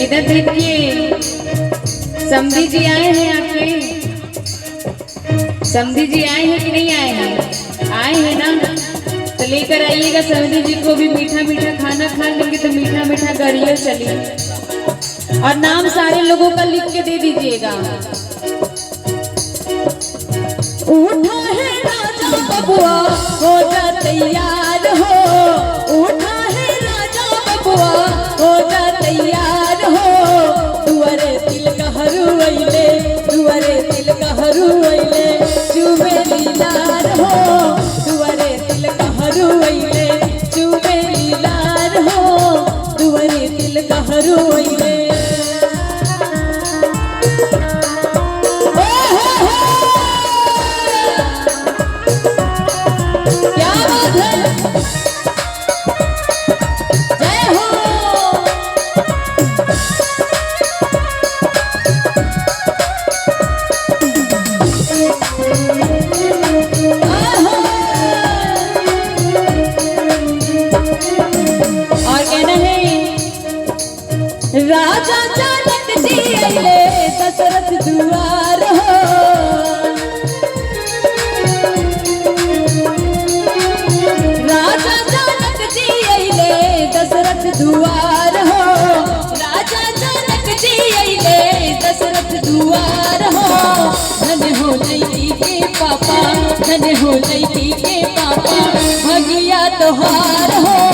इधर देखिए, समधी जी आए हैं आपके। समधी जी आए हैं कि नहीं आए हैं? आए हैं ना, तो लेकर आइएगा समधी जी को भी मीठा मीठा खाना खा लेंगे तो मीठा मीठा गरिया चलिए। और नाम सारे लोगों का लिख के दे दीजिएगा। उठा है राजा बबुआ हो जा तैयार हो, उठा है राजा बबुआ हो जा तैयार हो। दुआरे तिल का हरूले, दुआरे तिल का हरूले, चुमे लीलार हो। दुआरे तिल का हरूले, चुमे लीलार हो। दुआरे तिल का हरूले। क्या बात है, जय हो। और कहना है, राजा जनक जी अइले दशरथ दुआर हो। राजा जनक जी अइले दशरथ दुआर हो। राजा जनक जी अइले दशरथ दुआर हो। धन हो जैती के पापा, धन हो जैती के पापा, भगिया तोहार हो।